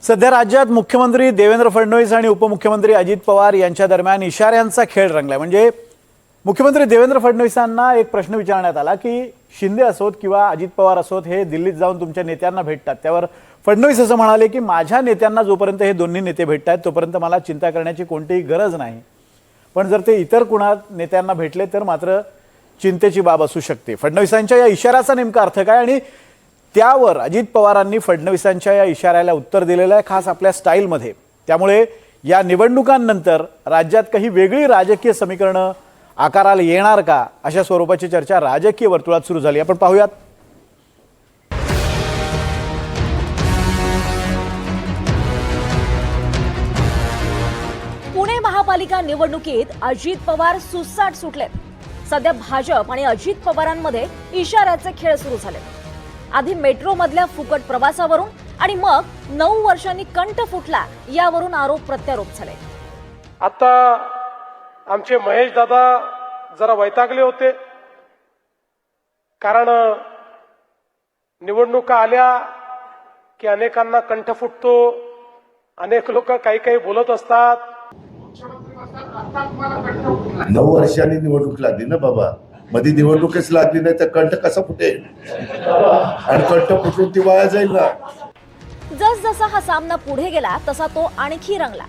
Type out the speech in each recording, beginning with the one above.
सध्या राज्यात मुख्यमंत्री देवेंद्र फडणवीस आणि उपमुख्यमंत्री अजित पवार यांच्या दरम्यान इशाऱ्यांचा खेळ रंगलाय। म्हणजे मुख्यमंत्री देवेंद्र फडणवीसांना एक प्रश्न विचारण्यात आला की शिंदे असोत किंवा अजित पवार असोत हे दिल्लीत जाऊन तुमच्या नेत्यांना भेटतात, त्यावर फडणवीस असं म्हणाले की माझ्या नेत्यांना जोपर्यंत हे दोन्ही नेते भेटतात तोपर्यंत मला चिंता करण्याची कोणतीही गरज नाही, पण जर ते इतर कुणा नेत्यांना भेटले तर मात्र चिंतेची बाब असू शकते। फडणवीसांच्या या इशाऱ्याचा नेमका अर्थ काय आणि त्यावर अजित पवारांनी फडणवीसांच्या या इशाऱ्याला उत्तर दिलेलं आहे, खास आपल्या स्टाईलमध्ये। त्यामुळे या निवडणुकांनंतर राज्यात काही वेगळी राजकीय समीकरणं आकाराला येणार का, अशा स्वरूपाची चर्चा राजकीय वर्तुळात सुरू झाली। आपण पाहूयात। पुणे महापालिका निवडणुकीत अजित पवार सुसाट सुटलेत। सध्या भाजप आणि अजित पवारांमध्ये इशाऱ्याचे खेळ सुरू झाले। आधी मेट्रो मधल्या फुकट प्रवासावरून आणि मग 9 वर्षांनी कंठ फुटला यावरून आरोप प्रत्यारोप झाले। आता आमचे महेश दादा जरा वैतागले होते, कारण निवडणुका आल्या की अनेकांना कंठ फुटतो, अनेक लोक काही काही बोलत असतात। 9 वर्षांनी निवडणूक लागली ना बाबा, मध्ये निवडणूकच लागली नाही तर कंठ कसा फुटेल, आणि कंठ फुटून ती वाया जाईल ना। जसजसा हा सामना पुढे गेला तसा तो आणखी रंगला।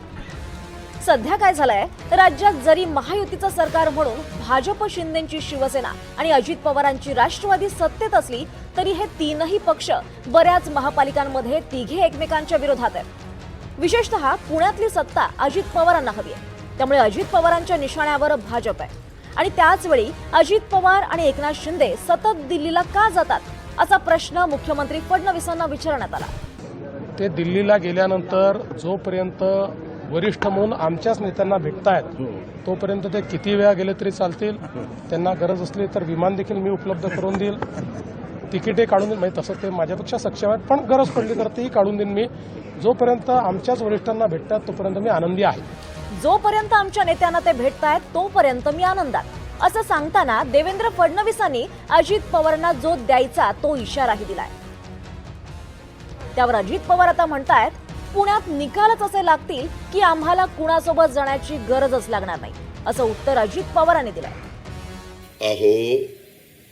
सध्या काय झालंय, राज्यात जरी महायुतीचं सरकार म्हणून भाजप शिंदेची शिवसेना आणि अजित पवारांची राष्ट्रवादी सत्तेत असली तरी हे तीनही पक्ष बऱ्याच महापालिकांमध्ये तिघे एकमेकांच्या विरोधात आहेत। विशेषतः पुण्यातली सत्ता अजित पवारांना हवी आहे, त्यामुळे अजित पवारांच्या निशाण्यावर भाजप आहे। आणि त्याच वेळी अजित पवार आणि एकनाथ शिंदे सतत दिल्लीला का जातात असा प्रश्न मुख्यमंत्री फडणवीसांना विचारण्यात आला। ते दिल्लीला गेल्यानंतर जोपर्यंत वरिष्ठ म्हणून आमच्याच नेत्यांना भेटतायत तोपर्यंत ते किती वेळा गेले तरी चालतील। त्यांना गरज असली तर विमान देखील मी उपलब्ध करून देईल, तिकीटे काढून देईल, म्हणजे तसं ते माझ्यापेक्षा सक्षम आहेत, पण गरज पडली तर तेही काढून देईन मी। जोपर्यंत आमच्याच वरिष्ठांना भेटतात तोपर्यंत मी आनंदी आहे। जोपर्यंत आमच्या नेत्यांना ते भेटतायत तोपर्यंत मी आनंदात, असं सांगताना देवेंद्र फडणवीसांनी अजित पवारांना जो द्यायचा तो इशाराही दिलाय। त्यावर अजित पवार आता म्हणतायत पुण्यात निकालच असे लागतील की आम्हाला कुणासोबत जाण्याची गरजच लागणार नाही, असं उत्तर अजित पवारांनी दिलंय। अहो,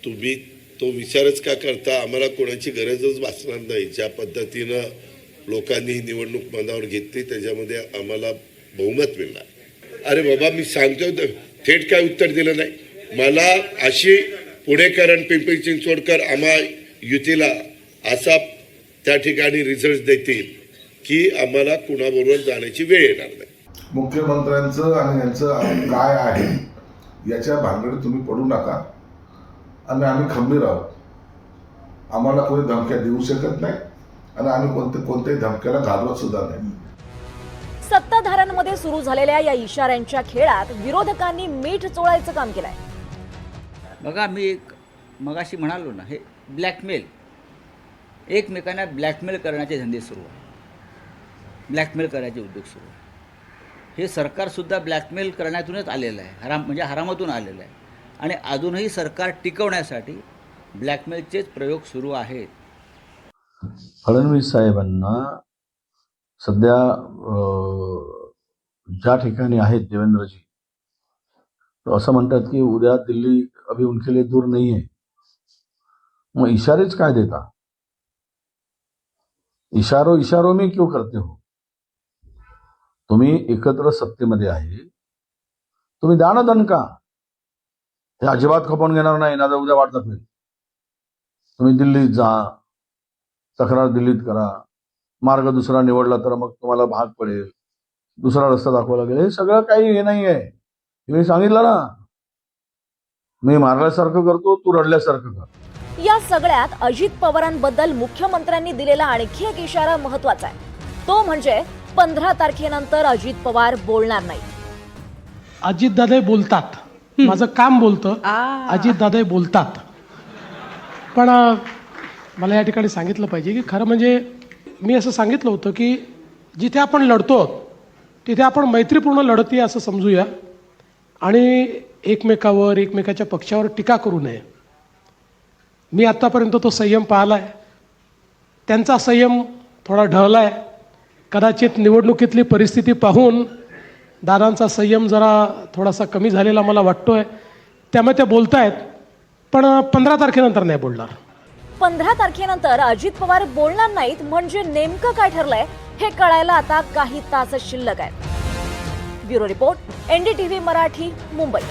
तुम्ही तो विचारच का करता, आम्हाला कोणाची गरजच भासणार नाही। ज्या पद्धतीनं लोकांनी ही निवडणूक मनावर घेतली त्याच्यामध्ये आम्हाला बहुमत मिळणार। अरे बाबा, मी सांगतो थेट काय उत्तर दिलं नाही मला। अशी पुणेकर आणि पिंपरी चिंचवडकर आम्हा युतीला असा त्या ठिकाणी रिझल्ट देतील की आम्हाला कुणाबरोबर जाण्याची वेळ येणार नाही। मुख्यमंत्र्यांचं आणि यांचं काय आहे याच्या भानगडीत तुम्ही पडू नका, आणि आम्ही खंबीर आहोत। आम्हाला कोणी धमक्या देऊ शकत नाही आणि आम्ही कोणत्याही धमक्याला घाबरत सुद्धा नाही। सत्ताधाऱ्यांमध्ये सुरू झालेल्या या इशाऱ्यांच्या खेळात विरोधकांनी मीठ चोळायचं काम केलंय। बघा, मी मगाशी म्हणालो ना, हे ब्लॅकमेल, एकमेकांना ब्लॅकमेल करण्याचे धंदे सुरू आहे, ब्लॅकमेल करायचे उद्योग सुरू आहे। हे सरकारसुद्धा ब्लॅकमेल करण्यातूनच आलेलं आहे, म्हणजे हरामातून आलेलं आहे, आणि अजूनही सरकार टिकवण्यासाठी ब्लॅकमेलचेच प्रयोग सुरू आहेत। फडणवीस साहेबांना सध्या ज्या ठिकाणी आहेत देवेंद्रजी, तो असं म्हणतात की उद्या दिल्ली अभी उनके लिए दूर नहीं है। मग इशारेच काय देता, इशारों में क्यों करते हो? तुम्ही एकत्र सत्तेमध्ये आहे, तुम्ही द्या ना दणका। हे अजिबात खपवून घेणार नाही ना, उद्या वाट दाखवेल। तुम्ही दिल्लीत जा, तक्रार दिल्लीत करा, मार्ग दुसरा निवडला तर मग तुम्हाला भाग पडेल, दुसरा रस्ता दाखवा लागेल। हे सगळं काही हे नाही आहे, मी सांगितलं ना, मी मारल्यासारखं करतो, तू रडल्यासारखं कर। या सगळ्यात अजित पवारांबद्दल मुख्यमंत्र्यांनी दिलेला आणखी एक इशारा महत्वाचा आहे, तो म्हणजे 15 तारखेनंतर अजित पवार बोलणार नाही। अजितदादा बोलतात, माझं काम बोलतं, अजितदादा बोलतात। पण मला या ठिकाणी सांगितलं पाहिजे की खरं म्हणजे मी असं सांगितलं होतं की जिथे आपण लढतो तिथे आपण मैत्रीपूर्ण लढती असं समजूया, आणि एकमेकावर, एकमेकाच्या पक्षावर टीका करू नये। मी आतापर्यंत तो संयम पाहिलाय, त्यांचा संयम थोडा ढळलाय, कदाचित निवडणुकीतली परिस्थिती पाहून दादांचा संयम जरा थोडासा कमी झालेला मला वाटतोय, त्यामुळे ते बोलतायत, पण 15 तारखेनंतर नाही बोलणार. 15 तारखेनंतर अजित पवार बोलणार नाहीत म्हणजे नेमकं काय ठरलंय हे कळायला आता काही तास शिल्लक आहेत. Bureau report, NDTV Marathi, Mumbai.